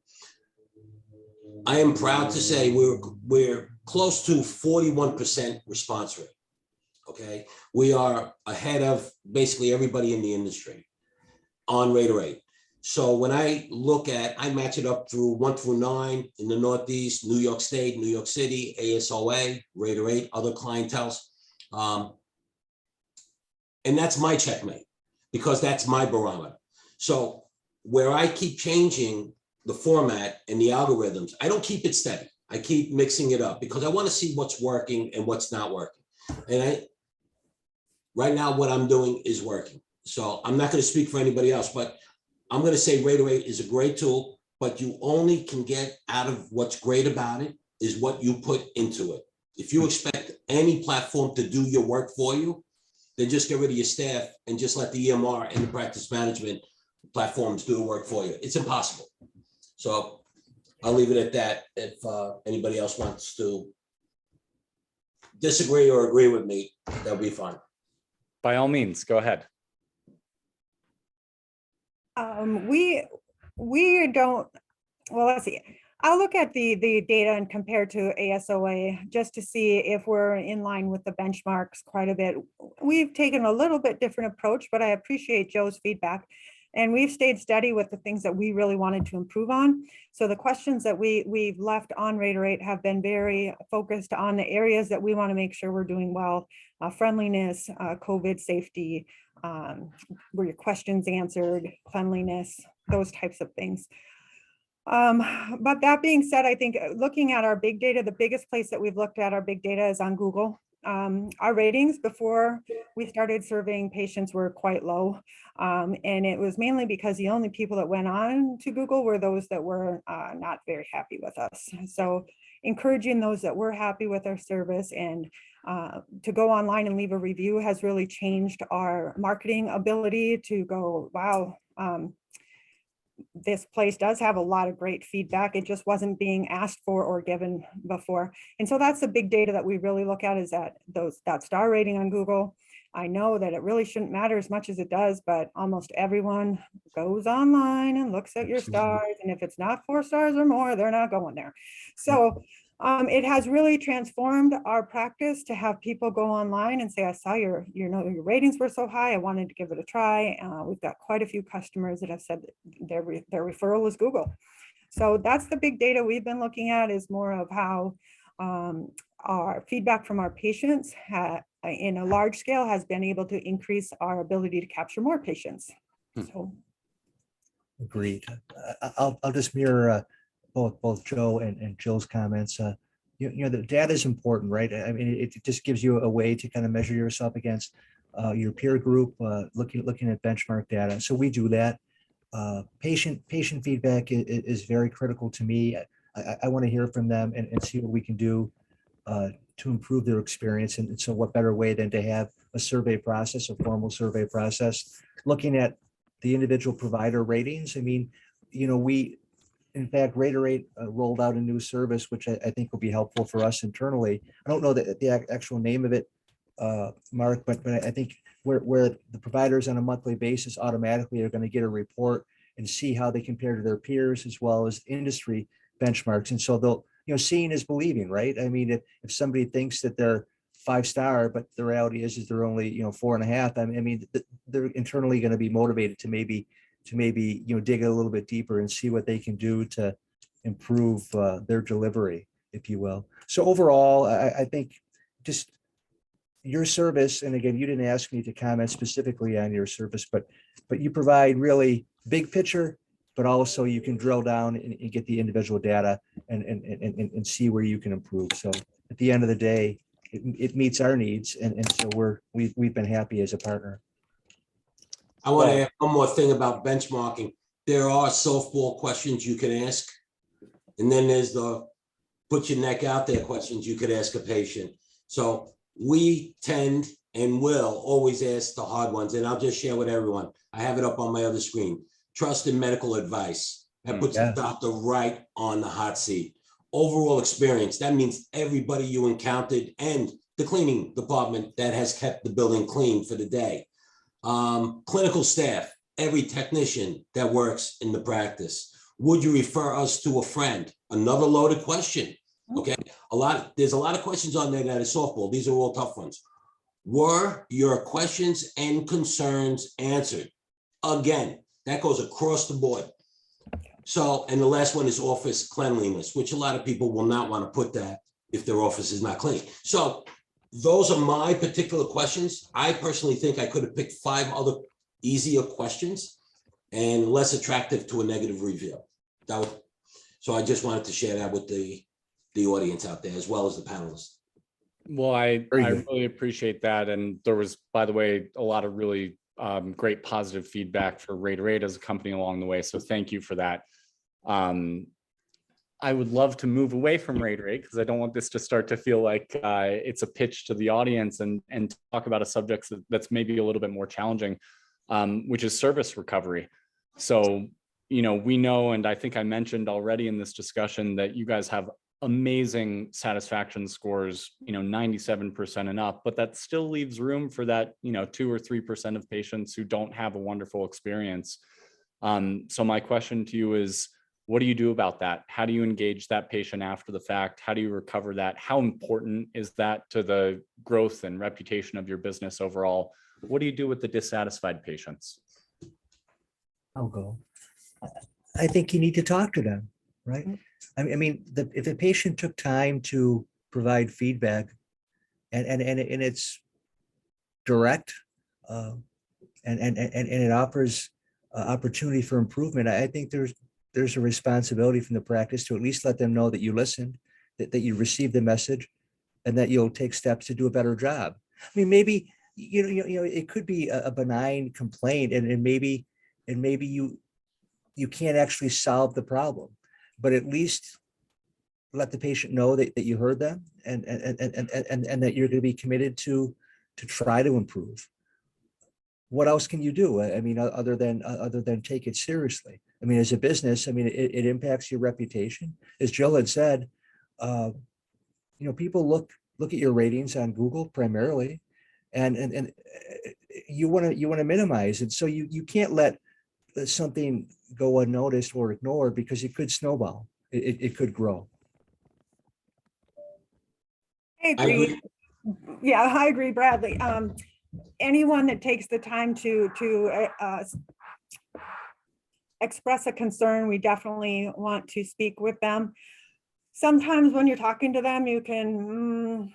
D: I am proud to say we're close to 41% response rate. Okay, we are ahead of basically everybody in the industry on Raider 8. So when I look at, I match it up through 1 through 9 in the Northeast, New York State, New York City, ASOA, Raider 8, other clienteles. And that's my checkmate because that's my barometer. So where I keep changing the format and the algorithms, I don't keep it steady. I keep mixing it up because I want to see what's working and what's not working. And right now, what I'm doing is working. So I'm not going to speak for anybody else, but I'm going to say Raider 8 is a great tool, but you only can get out of what's great about it is what you put into it. If you expect any platform to do your work for you, then just get rid of your staff and just let the EMR and the practice management platforms do the work for you. It's impossible. So I'll leave it at that. If anybody else wants to disagree or agree with me, that'll be fine.
A: By all means, go ahead.
C: We don't, well, let's see. I'll look at the data and compare to ASOA just to see if we're in line with the benchmarks quite a bit. We've taken a little bit different approach, but I appreciate Joe's feedback. And we've stayed steady with the things that we really wanted to improve on. So the questions that we've left on Rate have been very focused on the areas that we want to make sure we're doing well. Friendliness, COVID safety, were your questions answered, cleanliness, those types of things. But that being said, I think looking at our big data, the biggest place that we've looked at our big data is on Google. Our ratings before we started surveying patients were quite low. And it was mainly because the only people that went on to Google were those that were not very happy with us. So encouraging those that were happy with our service and to go online and leave a review has really changed our marketing ability to go, wow, this place does have a lot of great feedback. It just wasn't being asked for or given before. And so that's the big data that we really look at, is that star rating on Google. I know that it really shouldn't matter as much as it does, but almost everyone goes online and looks at your stars. And if it's not 4 stars or more, they're not going there. So it has really transformed our practice to have people go online and say, I saw your ratings were so high, I wanted to give it a try. We've got quite a few customers that have said that their referral is Google. So that's the big data we've been looking at, is more of how our feedback from our patients in a large scale has been able to increase our ability to capture more patients. So
B: Agreed. I'll just mirror both Joe and Jill's comments. The data is important, right? I mean, it just gives you a way to kind of measure yourself against your peer group, looking at benchmark data. So we do that. Patient feedback is very critical to me. I want to hear from them and see what we can do to improve their experience. And so what better way than to have a survey process, a formal survey process, looking at the individual provider ratings. I mean, in fact, Rate rolled out a new service, which I think will be helpful for us internally. I don't know the actual name of it, Marc, but I think where the providers on a monthly basis automatically are going to get a report and see how they compare to their peers as well as industry benchmarks. And so they'll, seeing is believing, right? I mean, if somebody thinks that they're 5-star, but the reality is they're only 4.5. I mean, they're internally going to be motivated to maybe dig a little bit deeper and see what they can do to improve their delivery, if you will. So overall, I think just your service, and again, you didn't ask me to comment specifically on your service, but you provide really big picture, but also you can drill down and get the individual data and see where you can improve. So at the end of the day, it meets our needs, and so we've been happy as a partner.
D: I want to add one more thing about benchmarking. There are softball questions you can ask, and then there's the put your neck out there questions you could ask a patient. So we tend and will always ask the hard ones, and I'll just share with everyone. I have it up on my other screen. Trust in medical advice. That puts the doctor right on the hot seat. Overall experience. That means everybody you encountered and the cleaning department that has kept the building clean for the day. Clinical staff, every technician that works in the practice. Would you refer us to a friend? Another loaded question. Okay, there's a lot of questions on there that is softball. These are all tough ones. Were your questions and concerns answered? Again, that goes across the board. So, and the last one is office cleanliness, which a lot of people will not want to put that if their office is not clean. So those are my particular questions. I personally think I could have picked 5 other easier questions and less attractive to a negative review. So I just wanted to share that with the audience out there, as well as the panelists.
A: Well, I really appreciate that. And there was, by the way, a lot of really great positive feedback for Rate as a company along the way. So thank you for that. I would love to move away from Rate because I don't want this to start to feel like it's a pitch to the audience and talk about a subject that's maybe a little bit more challenging, which is service recovery. So, we know, and I think I mentioned already in this discussion, that you guys have amazing satisfaction scores, 97% and up, but that still leaves room for that, 2 or 3% of patients who don't have a wonderful experience. So my question to you is, what do you do about that? How do you engage that patient after the fact? How do you recover that? How important is that to the growth and reputation of your business overall? What do you do with the dissatisfied patients?
B: I'll go. I think you need to talk to them, right? I mean, if a patient took time to provide feedback and it's direct and it offers opportunity for improvement, I think there's a responsibility from the practice to at least let them know that you listened, that you received the message, and that you'll take steps to do a better job. I mean, maybe it could be a benign complaint, and maybe you can't actually solve the problem, but at least let the patient know that you heard them and that you're going to be committed to try to improve. What else can you do? I mean, other than take it seriously. I mean, as a business, I mean, it impacts your reputation. As Jill had said, people look at your ratings on Google primarily, and you want to minimize it. So you can't let something go unnoticed or ignored, because it could snowball. It could grow.
C: I agree. Yeah, I agree, Bradley. Anyone that takes the time to express a concern, we definitely want to speak with them. Sometimes when you're talking to them, you can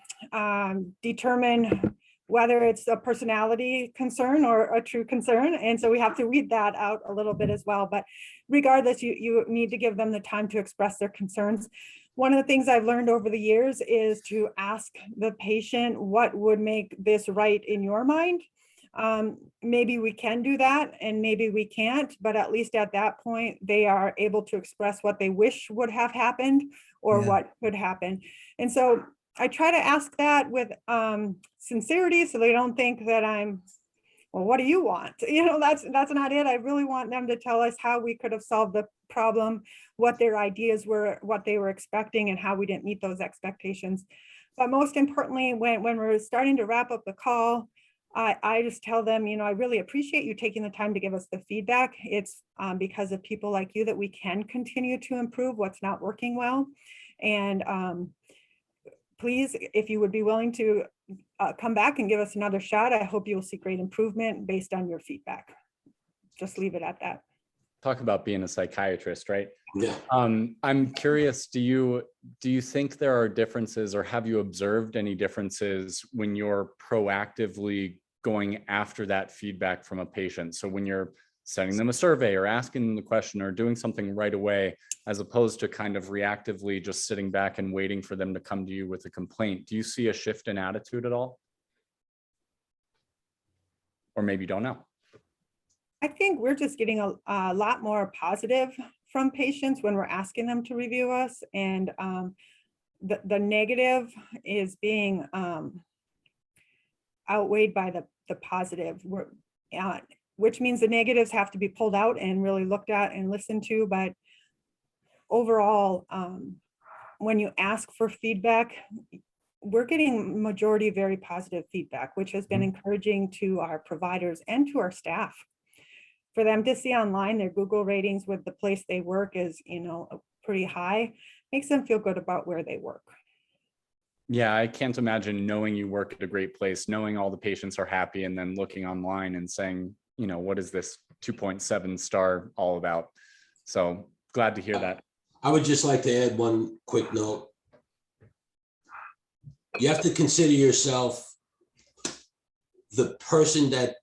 C: determine whether it's a personality concern or a true concern. And so we have to weed that out a little bit as well. But regardless, you need to give them the time to express their concerns. One of the things I've learned over the years is to ask the patient, what would make this right in your mind? Maybe we can do that and maybe we can't, but at least at that point, they are able to express what they wish would have happened or what could happen. And so I try to ask that with sincerity, so they don't think that I'm, well, what do you want? That's not it. I really want them to tell us how we could have solved the problem, what their ideas were, what they were expecting, and how we didn't meet those expectations. But most importantly, when we're starting to wrap up the call, I just tell them, I really appreciate you taking the time to give us the feedback. It's because of people like you that we can continue to improve what's not working well. And please, if you would be willing to come back and give us another shot, I hope you'll see great improvement based on your feedback. Just leave it at that.
A: Talk about being a psychiatrist, right?
D: Yeah.
A: I'm curious, do you think there are differences, or have you observed any differences when you're proactively going after that feedback from a patient? So when you're sending them a survey or asking them the question or doing something right away, as opposed to kind of reactively just sitting back and waiting for them to come to you with a complaint, do you see a shift in attitude at all? Or maybe you don't know.
C: I think we're just getting a lot more positive from patients when we're asking them to review us, and the negative is being outweighed by the positive, which means the negatives have to be pulled out and really looked at and listened to. But overall, when you ask for feedback, we're getting majority very positive feedback, which has been encouraging to our providers and to our staff. For them to see online their Google ratings with the place they work is, pretty high, makes them feel good about where they work.
A: Yeah, I can't imagine knowing you work at a great place, knowing all the patients are happy, and then looking online and saying, what is this 2.7 star all about? So glad to hear that.
D: I would just like to add one quick note. You have to consider yourself the person that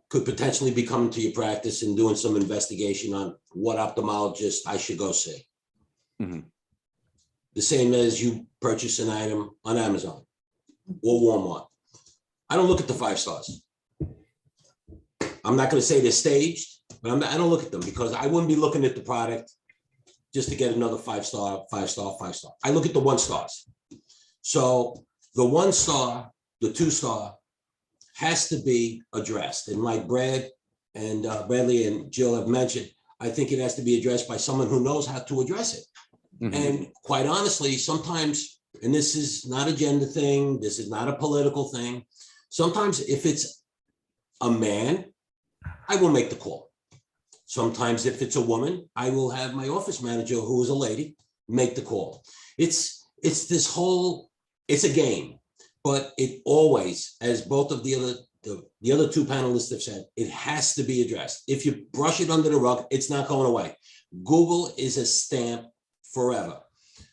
D: could potentially be coming to your practice and doing some investigation on what ophthalmologist I should go see.
A: Mm-hmm.
D: The same as you purchase an item on Amazon or Walmart. I don't look at the 5 stars. I'm not going to say they're staged, but I don't look at them, because I wouldn't be looking at the product just to get another 5 star, 5 star, 5 star. I look at the 1 stars. So the 1 star, the 2 star has to be addressed. And like Bradley and Jill have mentioned, I think it has to be addressed by someone who knows how to address it.
A: Mhm.
D: And quite honestly, sometimes, and this is not a gender thing, this is not a political thing. Sometimes if it's a man, I will make the call. Sometimes if it's a woman, I will have my office manager, who is a lady, make the call. It's this whole, it's a game, but it always, as both of the other two panelists have said, it has to be addressed. If you brush it under the rug, it's not going away. Google is a stamp forever.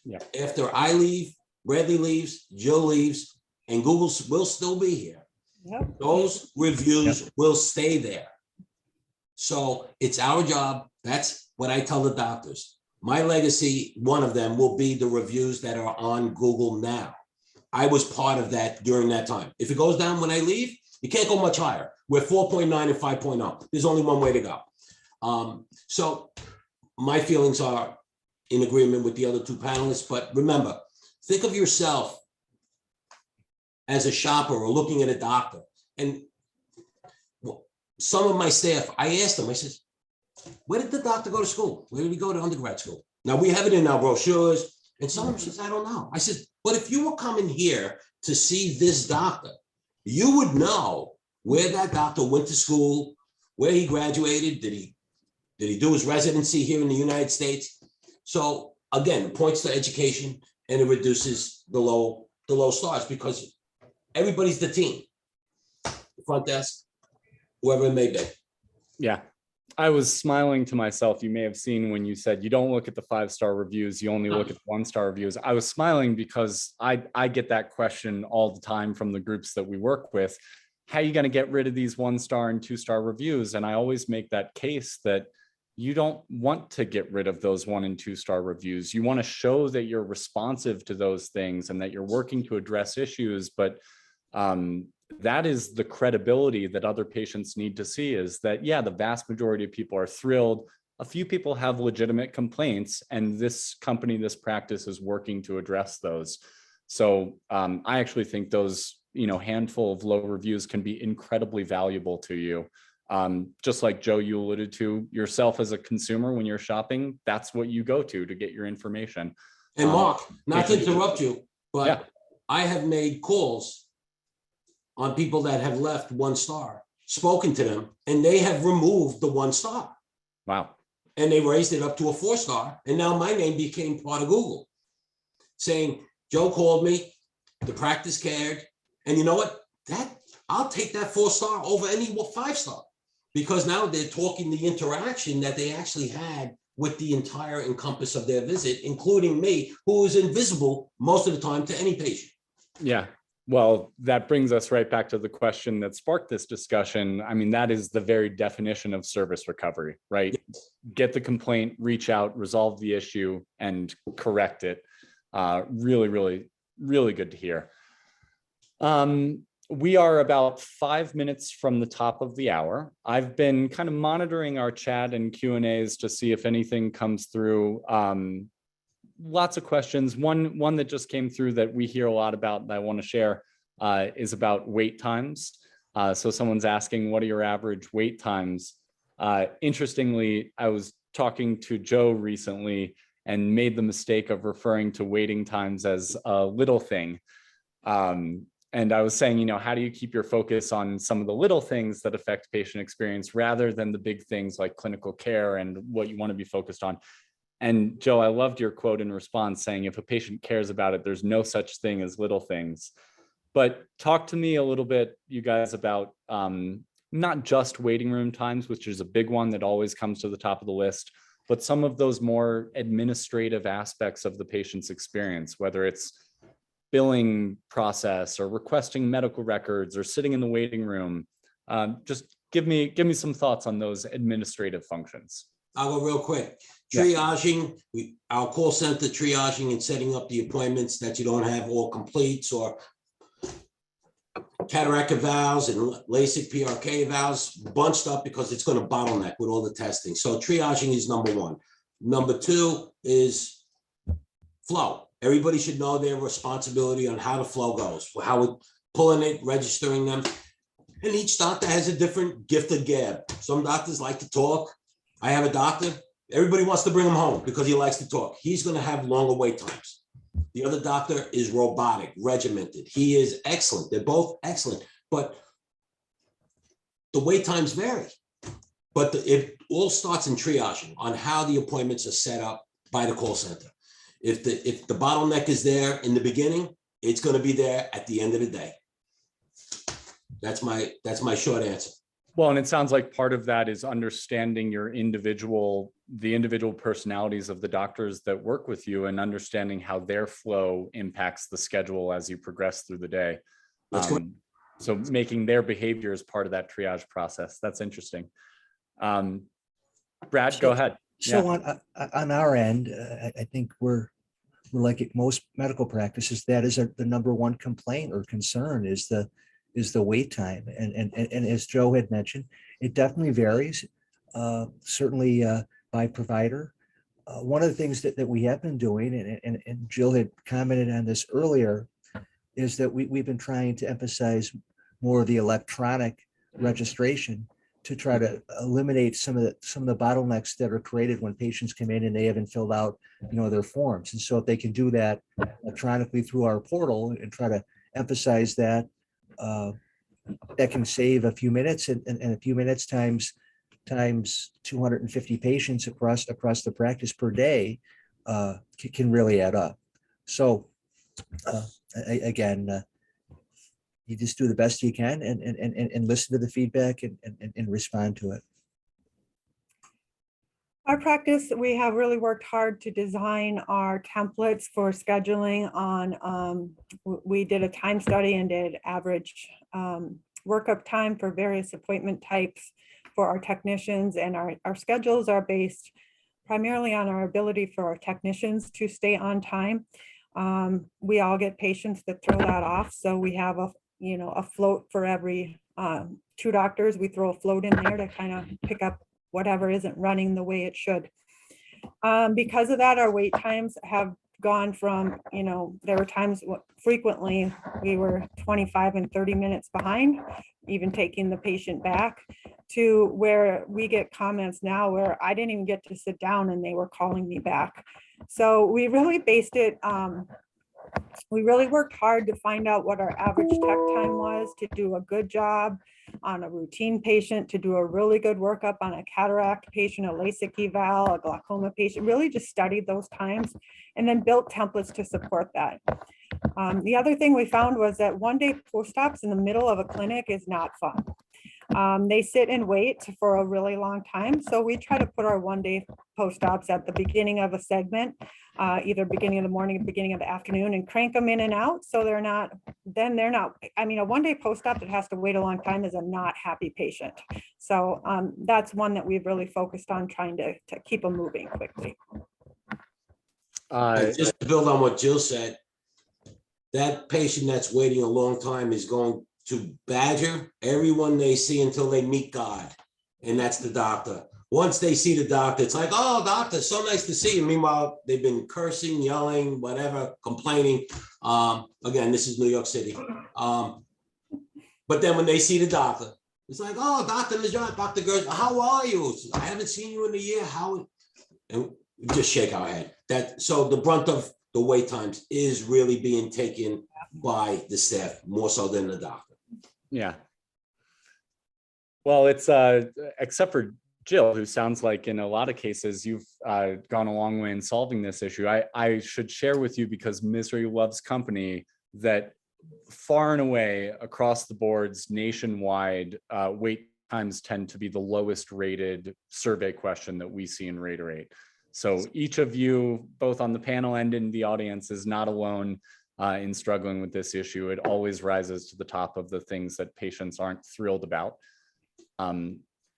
A: Yeah.
D: After I leave, Bradley leaves, Joe leaves, and Google will still be here.
C: Yep.
D: Those reviews will stay there. So it's our job. That's what I tell the doctors. My legacy, one of them, will be the reviews that are on Google now. I was part of that during that time. If it goes down when I leave, you can't go much higher. We're 4.9 and 5.0. There's only one way to go. So my feelings are in agreement with the other two panelists, but remember, think of yourself as a shopper or looking at a doctor. And some of my staff, I asked them, I said, where did the doctor go to school? Where did he go to undergrad school? Now we have it in our brochures, and some of them says, I don't know. I said, but if you were coming here to see this doctor, you would know where that doctor went to school, where he graduated, did he do his residency here in the United States? So again, it points to education, and it reduces the low stars, because everybody's the team. The front desk, whoever it may be.
A: Yeah. I was smiling to myself. You may have seen when you said you don't look at the 5-star reviews, you only look at the 1-star reviews. I was smiling because I get that question all the time from the groups that we work with. How are you going to get rid of these 1-star and 2-star reviews? And I always make that case that you don't want to get rid of those 1- and 2-star reviews. You want to show that you're responsive to those things and that you're working to address issues. But that is the credibility that other patients need to see, is that, yeah, the vast majority of people are thrilled. A few people have legitimate complaints, and this company, this practice is working to address those. So I actually think those, handful of low reviews can be incredibly valuable to you. Just like Joe, you alluded to yourself as a consumer, when you're shopping, that's what you go to get your information.
D: And Mark, not to interrupt you, but
A: yeah.
D: I have made calls on people that have left 1-star, spoken to them, and they have removed the 1-star.
A: Wow.
D: And they raised it up to a 4-star. And now my name became part of Google, saying, Joe called me, the practice cared. And you know what? I'll take that 4-star over any 5-star, because now they're talking the interaction that they actually had with the entire encompass of their visit, including me, who is invisible most of the time to any patient.
A: Yeah. Well, that brings us right back to the question that sparked this discussion. I mean, that is the very definition of service recovery, right? Yes. Get the complaint, reach out, resolve the issue, and correct it. Really, really, really good to hear. We are about 5 minutes from the top of the hour. I've been kind of monitoring our chat and Q&As to see if anything comes through. Lots of questions. One that just came through that we hear a lot about that I want to share is about wait times. So someone's asking, what are your average wait times? Interestingly, I was talking to Joe recently and made the mistake of referring to waiting times as a little thing. And I was saying, how do you keep your focus on some of the little things that affect patient experience rather than the big things like clinical care and what you want to be focused on? And Joe, I loved your quote in response saying, if a patient cares about it, there's no such thing as little things. But talk to me a little bit, you guys, about not just waiting room times, which is a big one that always comes to the top of the list, but some of those more administrative aspects of the patient's experience, whether it's billing process or requesting medical records or sitting in the waiting room. Just give me some thoughts on those administrative functions.
D: I'll go real quick. Triaging, our call center triaging and setting up the appointments that you don't have all completes, or cataract valves and LASIK PRK valves bunched up because it's going to bottleneck with all the testing. So triaging is number one. Number two is flow. Everybody should know their responsibility on how the flow goes, how we're pulling it, registering them. And each doctor has a different gift of gab. Some doctors like to talk. I have a doctor, Everybody wants to bring him home because he likes to talk. He's going to have longer wait times. The other doctor is robotic, regimented. He is excellent. They're both excellent, but the wait times vary. But it all starts in triaging on how the appointments are set up by the call center. If the bottleneck is there in the beginning, it's going to be there at the end of the day. That's my short answer.
A: Well, and it sounds like part of that is understanding the individual personalities of the doctors that work with you and understanding how their flow impacts the schedule as you progress through the day. So making their behavior as part of that triage process. That's interesting. Brad, go ahead.
B: So on our end, I think we're like most medical practices, that is the number one complaint or concern is the wait time. And as Joe had mentioned, it definitely varies, certainly by provider. One of the things that we have been doing, and Jill had commented on this earlier, is that we've been trying to emphasize more of the electronic registration to try to eliminate some of the bottlenecks that are created when patients come in and they haven't filled out, their forms. And so if they can do that electronically through our portal and try to emphasize that, that can save a few minutes, and a few minutes times 250 patients across the practice per day can really add up. So again, you just do the best you can and listen to the feedback and respond to it.
C: Our practice, we have really worked hard to design our templates for scheduling on, we did a time study and did average workup time for various appointment types for our technicians, and our schedules are based primarily on our ability for our technicians to stay on time. We all get patients that throw that off, so we have a float for every 2 doctors. We throw a float in there to kind of pick up whatever isn't running the way it should. Because of that, our wait times have gone from, there were times frequently we were 25 and 30 minutes behind, even taking the patient back, to where we get comments now where I didn't even get to sit down and they were calling me back. So we really based it, we really worked hard to find out what our average tech time was to do a good job on a routine patient, to do a really good workup on a cataract patient, a LASIK eval, a glaucoma patient, really just studied those times and then built templates to support that. The other thing we found was that one-day post-ops in the middle of a clinic is not fun. They sit and wait for a really long time. So we try to put our one-day post-ops at the beginning of a segment, either beginning of the morning, beginning of the afternoon, and crank them in and out. So they're not, I mean, a one-day post-op that has to wait a long time is a not happy patient. So that's one that we've really focused on trying to keep them moving quickly.
D: Just to build on what Jill said, that patient that's waiting a long time is going to badger everyone they see until they meet God, and that's the doctor. Once they see the doctor, it's like, oh, doctor, so nice to see you. Meanwhile, they've been cursing, yelling, whatever, complaining. Again, this is New York City. But then when they see the doctor, it's like, oh, Dr. Najat, Dr. Gertz, how are you? I haven't seen you in a year. How? And we just shake our head. So the brunt of the wait times is really being taken by the staff more so than the doctor.
A: Yeah. Well, it's except for Jill, who sounds like in a lot of cases you've gone a long way in solving this issue. I should share with you, because misery loves company, that far and away across the boards nationwide, wait times tend to be the lowest rated survey question that we see in Raterate. So each of you, both on the panel and in the audience, is not alone in struggling with this issue. It always rises to the top of the things that patients aren't thrilled about.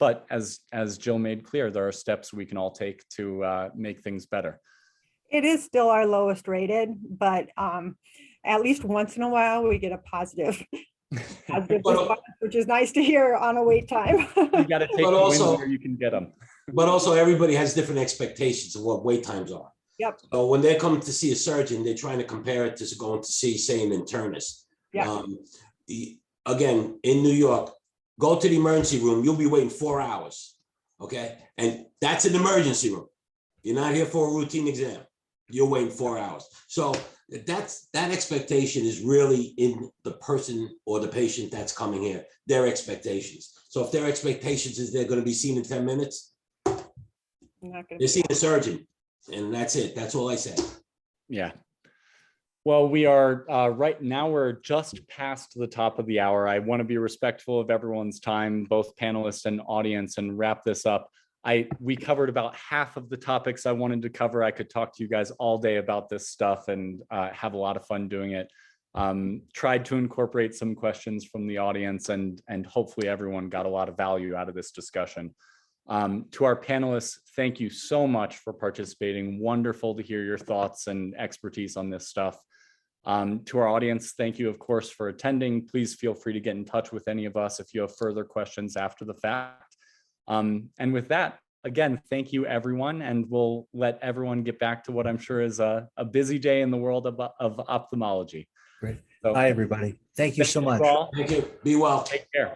A: But as Jill made clear, there are steps we can all take to make things better.
C: It is still our lowest rated, but at least once in a while we get a positive response, which is nice to hear on a wait time.
A: You got to take the wins where you can get them.
D: But also everybody has different expectations of what wait times are.
C: Yep.
D: So when they come to see a surgeon, they're trying to compare it to going to see, say, an internist.
C: Yeah.
D: Again, in New York, go to the emergency room, you'll be waiting 4 hours. Okay. And that's an emergency room. You're not here for a routine exam. You're waiting 4 hours. So that expectation is really in the person or the patient that's coming here, their expectations. So if their expectations is they're going to be seen in 10 minutes,
C: Not gonna
D: they're
C: be-
D: seeing a surgeon, and that's it. That's all I say.
A: Yeah. Well, we are right now, we're just past the top of the hour. I want to be respectful of everyone's time, both panelists and audience, and wrap this up. We covered about half of the topics I wanted to cover. I could talk to you guys all day about this stuff and have a lot of fun doing it. Tried to incorporate some questions from the audience, and hopefully everyone got a lot of value out of this discussion. To our panelists, thank you so much for participating. Wonderful to hear your thoughts and expertise on this stuff. To our audience, thank you, of course, for attending. Please feel free to get in touch with any of us if you have further questions after the fact. And with that, again, thank you, everyone, and we'll let everyone get back to what I'm sure is a busy day in the world of ophthalmology.
B: Great.
A: So,
B: Bye, everybody. Thank you so much.
A: all.
D: Thank you. Be well.
A: Take care.